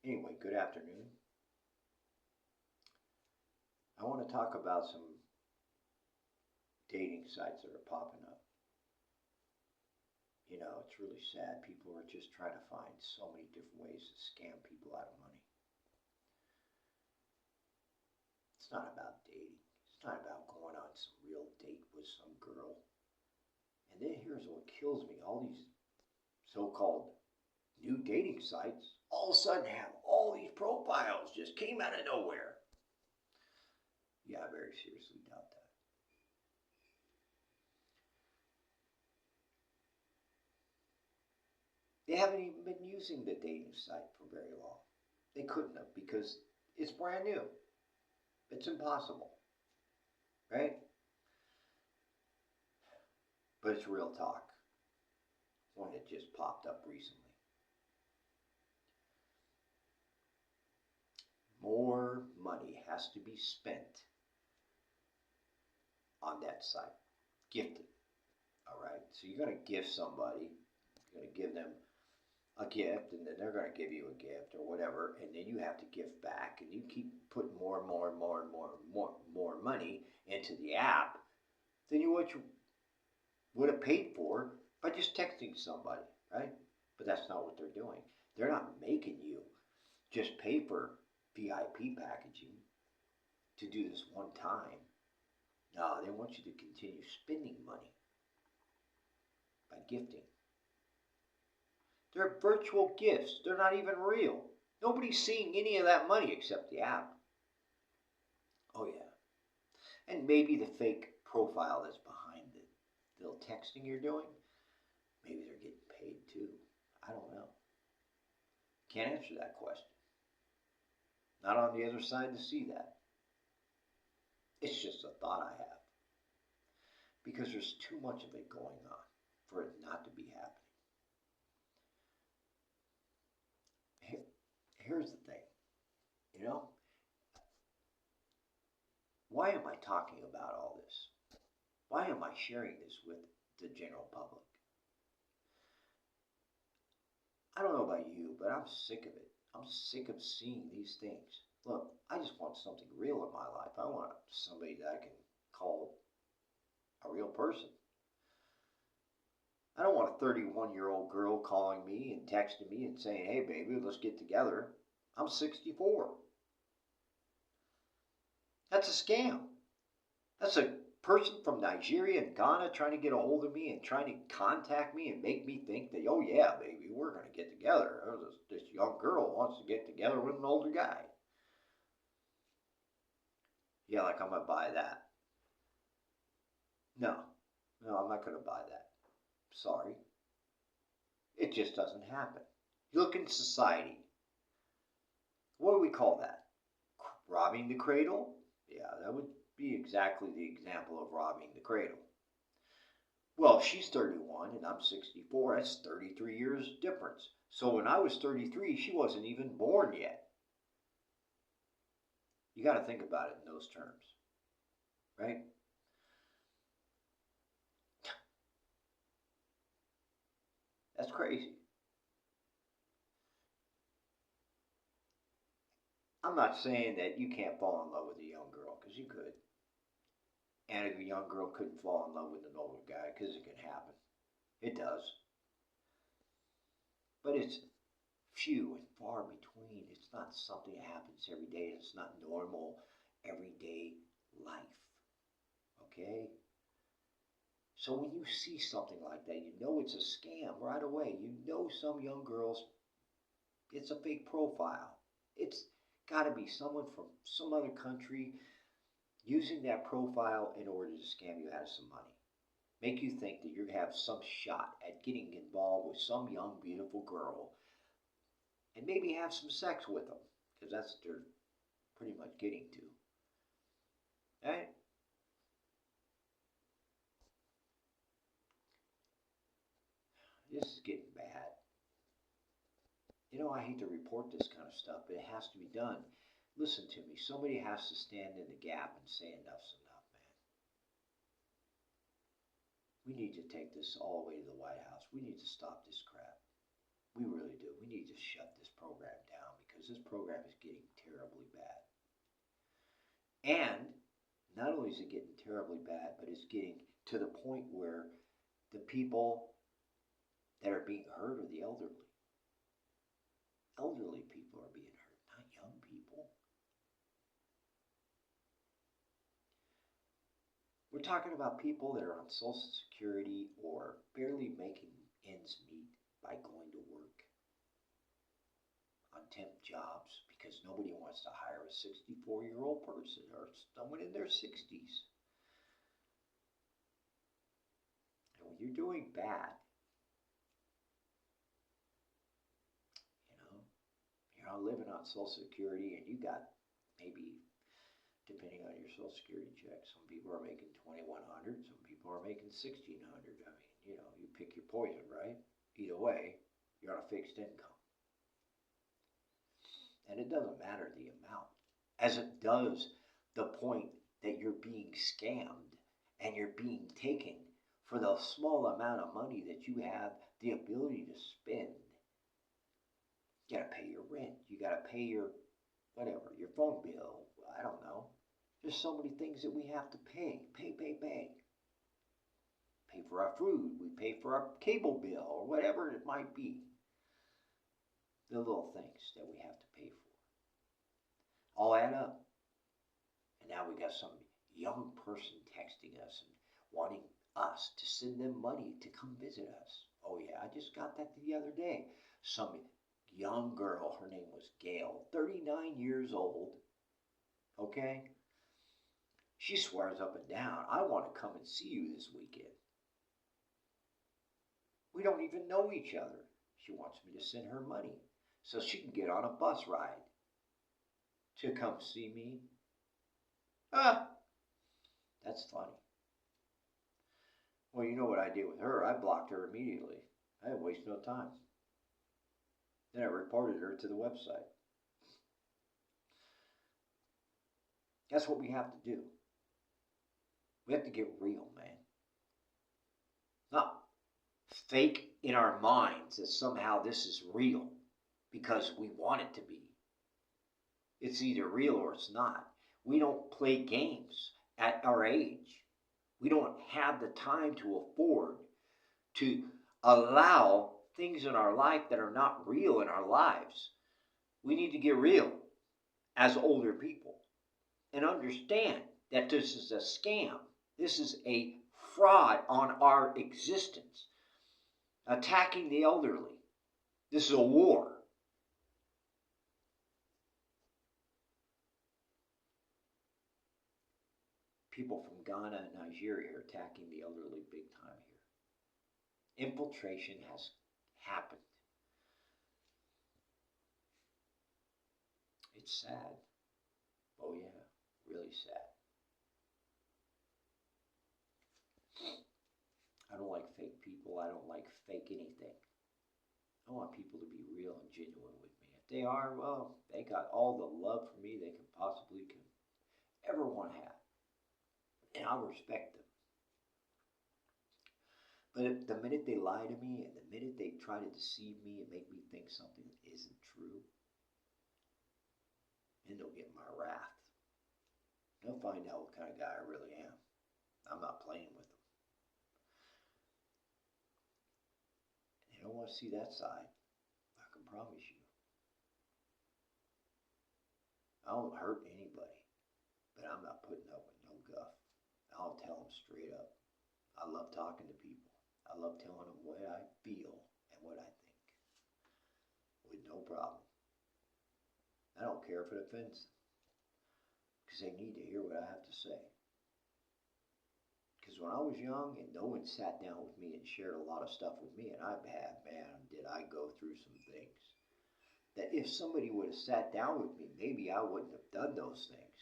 Anyway, good afternoon. I want to talk about some dating sites that are popping up. You know, it's really sad. People are just trying to find so many different ways to scam people out of money. It's not about dating. It's not about going on some real date with some girl. And then here's what kills me. All these so-called new dating sites all of a sudden have all these profiles just came out of nowhere. Yeah, I very seriously doubt that. They haven't even been using the dating site for very long. They couldn't have because it's brand new. It's impossible, right? But it's real talk. One that just popped up recently. More money has to be spent on that site. Gifted. All right. So you're going to gift somebody. You're going to give them a gift, and then they're going to give you a gift or whatever, and then you have to give back, and you keep putting more and more and more and more money into the app than you would have paid for by just texting somebody, right? But that's not what they're doing. They're not making you just pay for VIP packaging to do this one time. No, they want you to continue spending money by gifting. They're virtual gifts. They're not even real. Nobody's seeing any of that money except the app. Oh, yeah. And maybe the fake profile that's behind the little texting you're doing, maybe they're getting paid too. I don't know. Can't answer that question. Not on the other side to see that. It's just a thought I have. Because there's too much of it going on for it not to be happening. Here's the thing, you know, why am I talking about all this? Why am I sharing this with the general public? I don't know about you, but I'm sick of it. I'm sick of seeing these things. Look, I just want something real in my life. I want somebody that I can call a real person. I don't want a 31-year-old girl calling me and texting me and saying, hey, baby, let's get together. I'm 64. That's a scam. That's a person from Nigeria and Ghana trying to get a hold of me and trying to contact me and make me think that, oh, yeah, baby, we're going to get together. This young girl wants to get together with an older guy. Yeah, like I'm going to buy that. No, I'm not going to buy that. Sorry. It just doesn't happen. You look in society. What do we call that? Robbing the cradle? Yeah, that would be exactly the example of robbing the cradle. Well, if she's 31 and I'm 64, that's 33 years difference. So when I was 33, she wasn't even born yet. You got to think about it in those terms, right? That's crazy. I'm not saying that you can't fall in love with a young girl, because you could. And if a young girl couldn't fall in love with an older guy, because it can happen. It does. But it's few and far between. It's not something that happens every day. It's not normal, everyday life. Okay? So when you see something like that, you know it's a scam right away. You know some young girls, it's a fake profile. It's got to be someone from some other country using that profile in order to scam you out of some money. Make you think that you have some shot at getting involved with some young, beautiful girl and maybe have some sex with them, because that's what they're pretty much getting to. Right? This is getting bad. You know, I hate to report this kind of stuff, but it has to be done. Listen to me. Somebody has to stand in the gap and say enough's enough, man. We need to take this all the way to the White House. We need to stop this crap. We really do. We need to shut this program down because this program is getting terribly bad. And not only is it getting terribly bad, but it's getting to the point where the people that are being hurt are the elderly. Elderly people are being hurt, not young people. We're talking about people that are on Social Security or barely making ends meet by going to work on temp jobs because nobody wants to hire a 64-year-old person or someone in their 60s. And when you're doing bad, you're not living on Social Security and you got maybe, depending on your Social Security check, some people are making $2,100, some people are making $1,600. I mean, you pick your poison, right? Either way, you're on a fixed income. And it doesn't matter the amount, as it does the point that you're being scammed and you're being taken for the small amount of money that you have the ability to spend. You gotta pay your rent, you gotta pay your whatever, your phone bill, I don't know. There's so many things that we have to pay. Pay. Pay for our food, we pay for our cable bill, or whatever it might be. The little things that we have to pay for. All add up. And now we got some young person texting us and wanting us to send them money to come visit us. Oh yeah, I just got that the other day. Some young girl, her name was Gail, 39 years old, okay? She swears up and down, I want to come and see you this weekend. We don't even know each other. She wants me to send her money so she can get on a bus ride to come see me. That's funny. Well, you know what I did with her? I blocked her immediately. I didn't waste no time. Then I reported her to the website. That's what we have to do. We have to get real, man. Not fake in our minds that somehow this is real because we want it to be. It's either real or it's not. We don't play games at our age. We don't have the time to afford to allow things in our life that are not real in our lives. We need to get real as older people and understand that this is a scam. This is a fraud on our existence. Attacking the elderly. This is a war. People from Ghana and Nigeria are attacking the elderly big time here. Infiltration has happened. It's sad. Oh yeah, really sad. I don't like fake people. I don't like fake anything. I want people to be real and genuine with me. If they are, well, they got all the love for me they could possibly ever want to have. And I'll respect them. But the minute they lie to me and the minute they try to deceive me and make me think something isn't true, then they'll get my wrath. They'll find out what kind of guy I really am. I'm not playing with them. They don't want to see that side. I can promise you. I don't hurt anybody, but I'm not putting up with no guff. I'll tell them straight up. I love talking to people. I love telling them what I feel and what I think. With no problem. I don't care if it offends them. Because they need to hear what I have to say. Because when I was young and no one sat down with me and shared a lot of stuff with me, and did I go through some things. That if somebody would have sat down with me, maybe I wouldn't have done those things.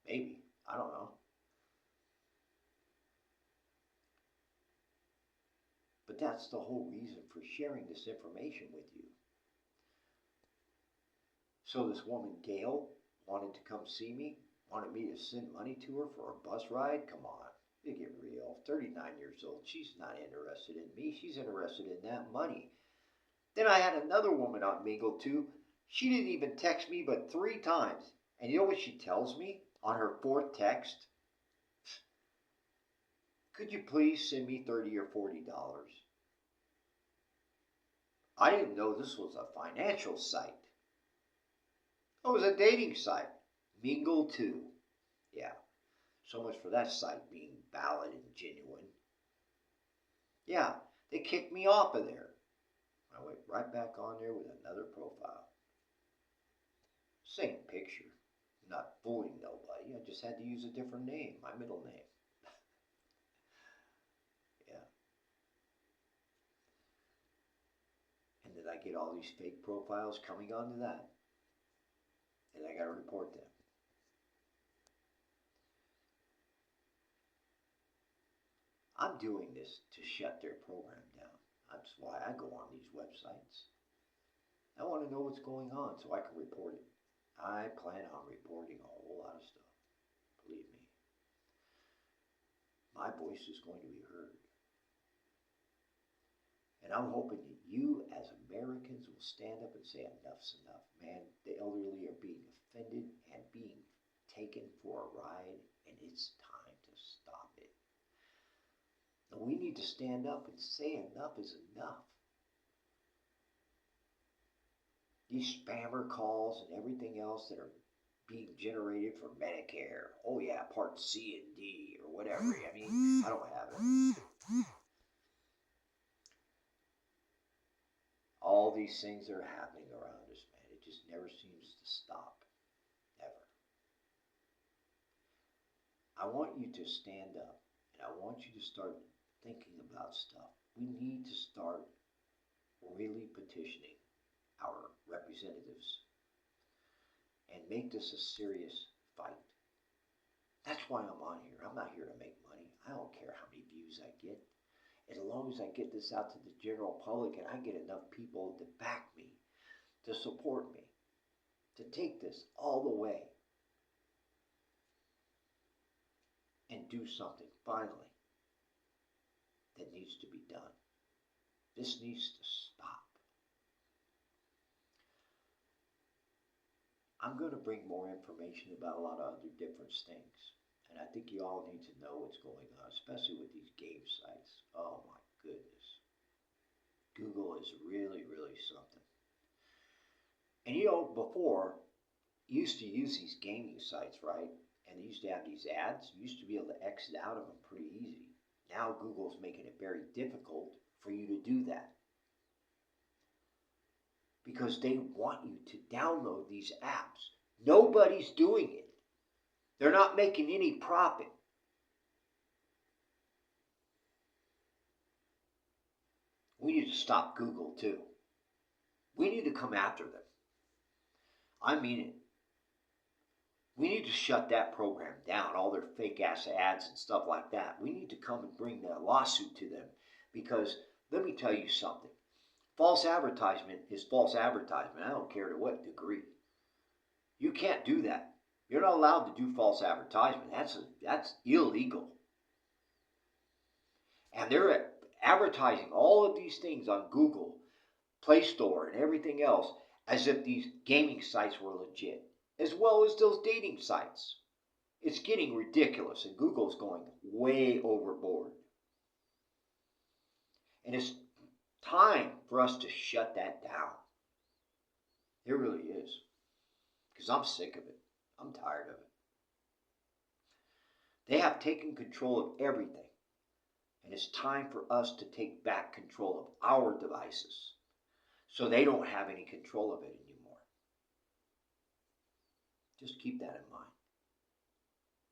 Maybe. I don't know. But that's the whole reason for sharing this information with you. So this woman, Gail, wanted to come see me, wanted me to send money to her for a bus ride. Come on, you get real. 39 years old. She's not interested in me. She's interested in that money. Then I had another woman on Mingle too She didn't even text me but 3 times. And you know what she tells me on her 4th text? Could you please send me $30 or $40? I didn't know this was a financial site. It was a dating site. Mingle 2. Yeah, so much for that site being valid and genuine. Yeah, they kicked me off of there. I went right back on there with another profile. Same picture. Not fooling nobody. I just had to use a different name, my middle name. Yeah. And then I get all these fake profiles coming onto that. And I got to report them. I'm doing this to shut their program down. That's why I go on these websites. I want to know what's going on so I can report it. I plan on reporting a whole lot of stuff. Believe me. My voice is going to be heard. And I'm hoping that you, as Americans, will stand up and say enough's enough. Man, the elderly are being offended and being taken for a ride, and it's time to stop it. And we need to stand up and say enough is enough. These spammer calls and everything else that are being generated for Medicare. Oh yeah, Part C and D or whatever. I mean, I don't have it. All these things are happening around us, man. It just never seems to stop. Never. I want you to stand up, and I want you to start thinking about stuff. We need to start really petitioning our representatives and make this a serious fight. That's why I'm on here. I'm not here to make money. I don't care how many views I get. As long as I get this out to the general public and I get enough people to back me, to support me, to take this all the way and do something finally that needs to be done. This needs to stop. I'm going to bring more information about a lot of other different things. And I think you all need to know what's going on, especially with these game sites. Oh my goodness. Google is really, really something. And you know, before, you used to use these gaming sites, right? And they used to have these ads. You used to be able to exit out of them pretty easy. Now Google's making it very difficult for you to do that. Because they want you to download these apps. Nobody's doing it. They're not making any profit. We need to stop Google too. We need to come after them. I mean it. We need to shut that program down, all their fake ass ads and stuff like that. We need to come and bring a lawsuit to them because let me tell you something. False advertisement is false advertisement. I don't care to what degree. You can't do that. You're not allowed to do false advertisement. That's illegal. And they're advertising all of these things on Google, Play Store, and everything else as if these gaming sites were legit, as well as those dating sites. It's getting ridiculous, and Google's going way overboard. And it's time for us to shut that down. It really is. Because I'm sick of it. I'm tired of it. They have taken control of everything. And it's time for us to take back control of our devices so they don't have any control of it anymore. Just keep that in mind.